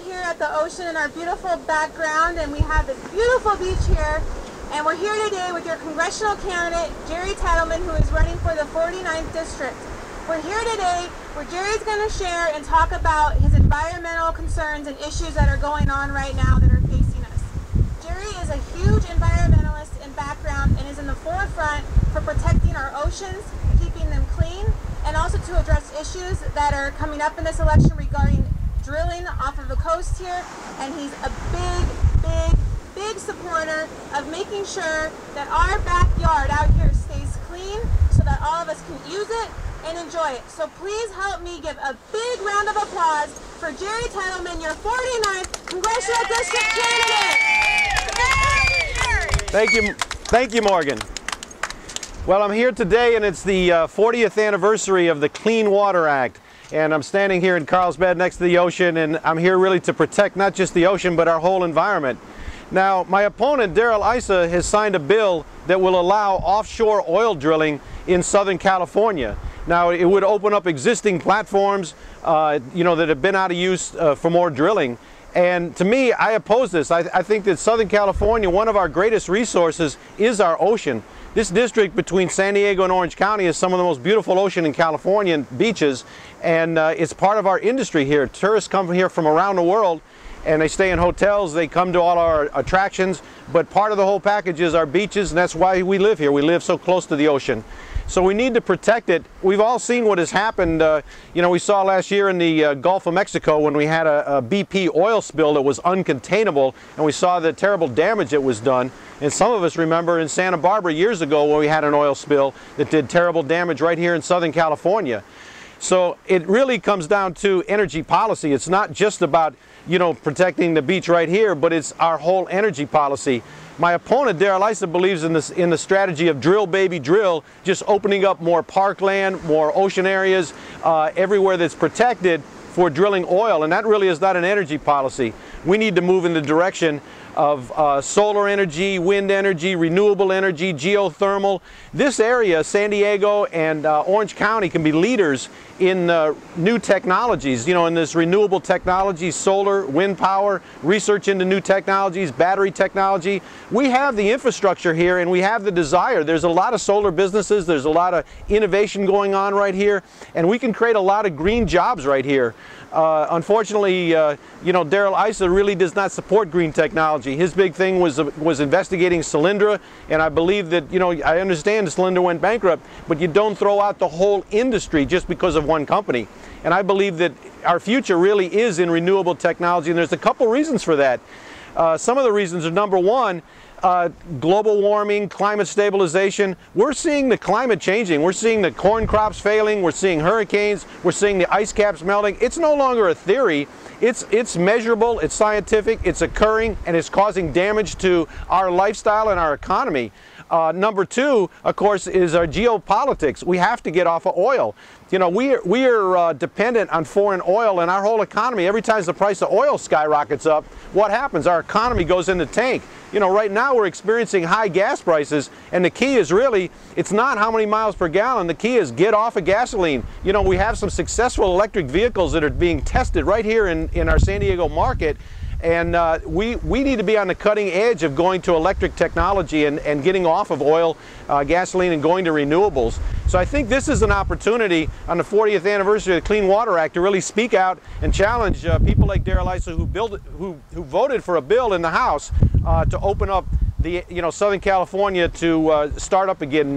here at the ocean in our beautiful background, and we have this beautiful beach here. And we're here today with your congressional candidate, Jerry Tetalman, who is running for the 49th district. We're here today where Jerry's going to share and talk about his environmental concerns and issues that are going on right now that are facing us. Jerry is a huge environmentalist in background and is in the forefront for protecting our oceans, keeping them clean, and also to address issues that are coming up in this election regarding drilling off of the coast here. And he's a big supporter of making sure that our backyard out here stays clean so that all of us can use it and enjoy it. So please help me give a big round of applause for Jerry Tetalman, your 49th Congressional District candidate. Thank you, Morgan. Well, I'm here today, and it's the 40th anniversary of the Clean Water Act. And I'm standing here in Carlsbad next to the ocean, and I'm here really to protect not just the ocean, but our whole environment. Now, my opponent, Darrell Issa, has signed a bill that will allow offshore oil drilling in Southern California. Now, it would open up existing platforms, that have been out of use for more drilling. And to me, I oppose this. I think that Southern California, one of our greatest resources is our ocean. This district between San Diego and Orange County is some of the most beautiful ocean in California and beaches, and it's part of our industry here. Tourists come here from around the world, and they stay in hotels, they come to all our attractions, but part of the whole package is our beaches, and that's why we live here. We live so close to the ocean. So we need to protect it. We've all seen what has happened. We saw last year in the Gulf of Mexico when we had a BP oil spill that was uncontainable, and we saw the terrible damage that was done. And some of us remember in Santa Barbara years ago when we had an oil spill that did terrible damage right here in Southern California. So it really comes down to energy policy. It's not just about, protecting the beach right here, but it's our whole energy policy. My opponent, Darrell Issa, believes in the strategy of drill, baby, drill, just opening up more parkland, more ocean areas, everywhere that's protected for drilling oil, and that really is not an energy policy. We need to move in the direction of solar energy, wind energy, renewable energy, geothermal. This area, San Diego and Orange County, can be leaders in new technologies, in this renewable technology, solar, wind power, research into new technologies, battery technology. We have the infrastructure here and we have the desire. There's a lot of solar businesses, there's a lot of innovation going on right here, and we can create a lot of green jobs right here. Unfortunately, Darrell Issa really does not support green technology. His big thing was investigating Solyndra, and I believe that, I understand Solyndra went bankrupt, but you don't throw out the whole industry just because of one company. And I believe that our future really is in renewable technology, and there's a couple reasons for that. Some of the reasons are, number one, global warming, climate stabilization. We're seeing the climate changing. We're seeing the corn crops failing. We're seeing hurricanes. We're seeing the ice caps melting. It's no longer a theory. It's measurable, it's scientific, it's occurring, and it's causing damage to our lifestyle and our economy. Number two, of course, is our geopolitics. We have to get off of oil. We are dependent on foreign oil in our whole economy. Every time the price of oil skyrockets up, what happens? Our economy goes in the tank. Right now we're experiencing high gas prices, and the key is really, it's not how many miles per gallon. The key is get off of gasoline. We have some successful electric vehicles that are being tested right here in our San Diego market. And we need to be on the cutting edge of going to electric technology and getting off of oil, gasoline, and going to renewables. So I think this is an opportunity on the 40th anniversary of the Clean Water Act to really speak out and challenge people like Darrell Issa who voted for a bill in the House to open up the Southern California to start up again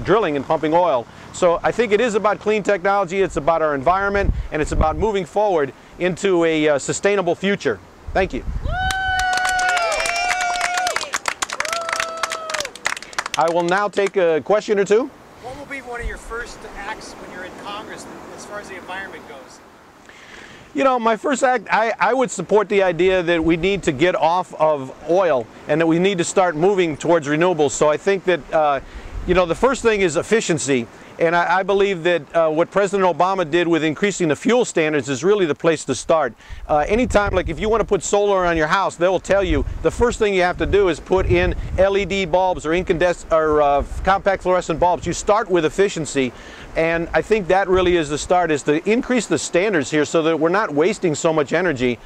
drilling and pumping oil. So I think it is about clean technology, it's about our environment, and it's about moving forward into a sustainable future. Thank you. I will now take a question or two. What will be one of your first acts when you're in Congress as far as the environment goes? My first act, I would support the idea that we need to get off of oil and that we need to start moving towards renewables. So I think that, the first thing is efficiency. And I believe that what President Obama did with increasing the fuel standards is really the place to start. Anytime, like if you want to put solar on your house, they will tell you the first thing you have to do is put in LED bulbs or compact fluorescent bulbs. You start with efficiency, and I think that really is the start, is to increase the standards here so that we're not wasting so much energy.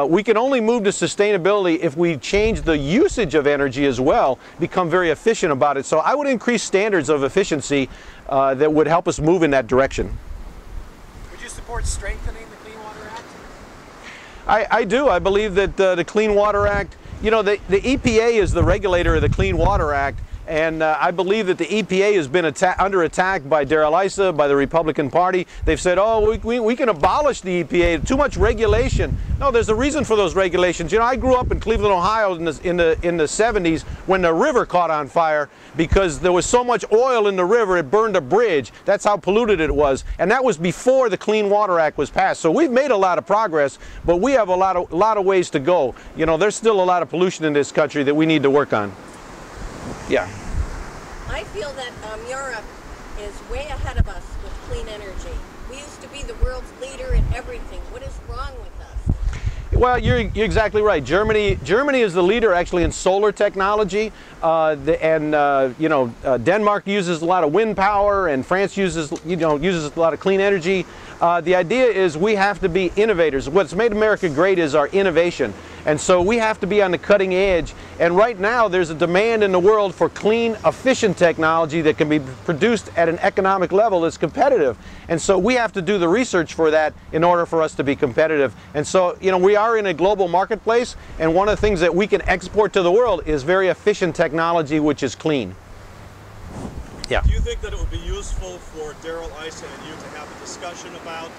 We can only move to sustainability if we change the usage of energy as well, become very efficient about it. So I would increase standards of efficiency that would help us move in that direction. Would you support strengthening the Clean Water Act? I do. I believe that the Clean Water Act, you know, the EPA is the regulator of the Clean Water Act, and I believe that the EPA has been under attack by Darrell Issa, by the Republican Party. They've said, oh, we can abolish the EPA, too much regulation. No, there's a reason for those regulations. You know, I grew up in Cleveland, Ohio in the 70s when the river caught on fire because there was so much oil in the river it burned a bridge. That's how polluted it was. And that was before the Clean Water Act was passed. So we've made a lot of progress, but we have a lot of ways to go. You know, there's still a lot of pollution in this country that we need to work on. Yeah. I feel that Europe is way ahead of us with clean energy. We used to be the world's leader in everything. What is wrong with us? Well, you're exactly right. Germany is the leader actually in solar technology, Denmark uses a lot of wind power, and France uses a lot of clean energy. The idea is we have to be innovators. What's made America great is our innovation. And so we have to be on the cutting edge. And right now there's a demand in the world for clean, efficient technology that can be produced at an economic level that's competitive. And so we have to do the research for that in order for us to be competitive. And so, you know, we are in a global marketplace, and one of the things that we can export to the world is very efficient technology which is clean. Yeah. Do you think that it would be useful for Darrell Issa and you to have a discussion about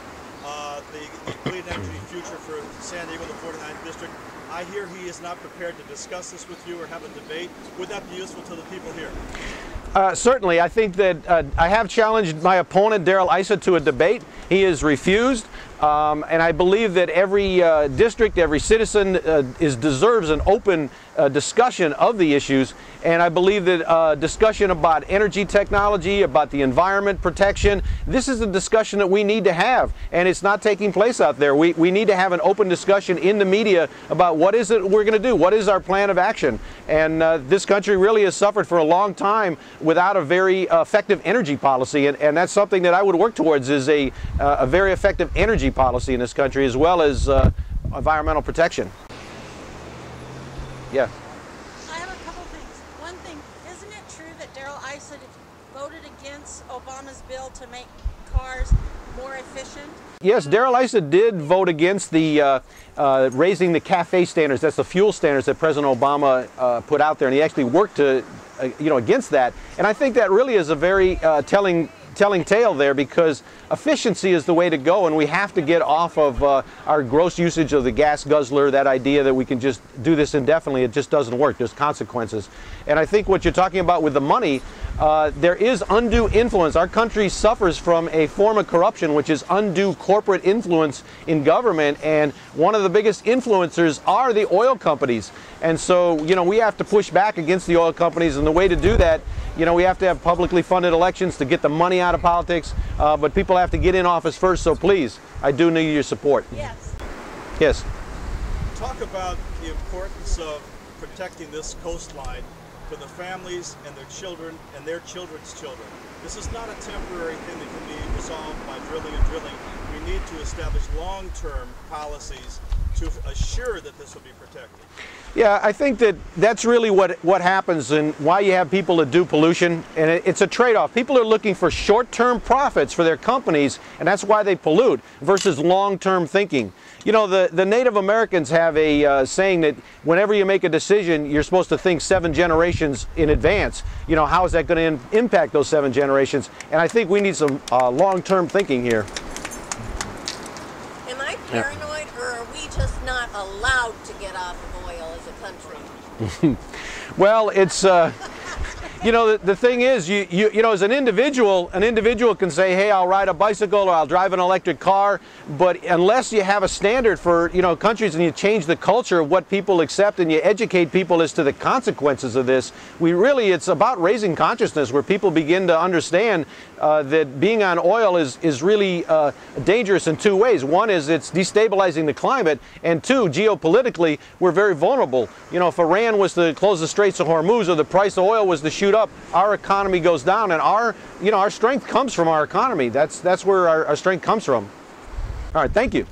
the clean energy future for San Diego, the 49th District? I hear he is not prepared to discuss this with you or have a debate. Would that be useful to the people here? Certainly. I think that I have challenged my opponent, Darrell Issa, to a debate. He has refused. And I believe that every district, every citizen deserves an open discussion of the issues. And I believe that discussion about energy technology, about the environment protection, this is a discussion that we need to have. And it's not taking place out there. We need to have an open discussion in the media about what is it we're going to do, what is our plan of action. And this country really has suffered for a long time without a very effective energy policy. And that's something that I would work towards, is a very effective energy policy in this country, as well as environmental protection. Yeah. I have a couple things. One thing, isn't it true that Darrell Issa voted against Obama's bill to make cars more efficient? Yes, Darrell Issa did vote against the raising the CAFE standards. That's the fuel standards that President Obama put out there, and he actually worked to, against that. And I think that really is a very telling tale there, because efficiency is the way to go, and we have to get off of our gross usage of the gas guzzler, that idea that we can just do this indefinitely. It just doesn't work. There's consequences. And I think what you're talking about with the money, there is undue influence. Our country suffers from a form of corruption, which is undue corporate influence in government, and one of the biggest influencers are the oil companies. And so, we have to push back against the oil companies, and the way to do that, we have to have publicly funded elections to get the money out of politics, but people have to get in office first, so please, I do need your support. Yes. Yes. Talk about the importance of protecting this coastline for the families and their children and their children's children. This is not a temporary thing that can be resolved by drilling and drilling. We need to establish long-term policies to assure that this will be protected. Yeah, I think that that's really what happens, and why you have people that do pollution, and it's a trade-off. People are looking for short-term profits for their companies, and that's why they pollute, versus long-term thinking. The Native Americans have a saying that whenever you make a decision, you're supposed to think 7 generations in advance. How is that going to impact those 7 generations? And I think we need some long-term thinking here. Am I paranoid, or are we just not allowed to get off of oil as a country? Well, you know, the thing is, you know, as an individual can say, hey, I'll ride a bicycle or I'll drive an electric car, but unless you have a standard for, you know, countries and you change the culture of what people accept and you educate people as to the consequences of this, it's about raising consciousness where people begin to understand that being on oil is really dangerous in two ways. One is it's destabilizing the climate, and two, geopolitically, we're very vulnerable. You know, if Iran was to close the Straits of Hormuz or the price of oil was to shoot up, our economy goes down, and our strength comes from our economy. That's where our strength comes from. All right, thank you.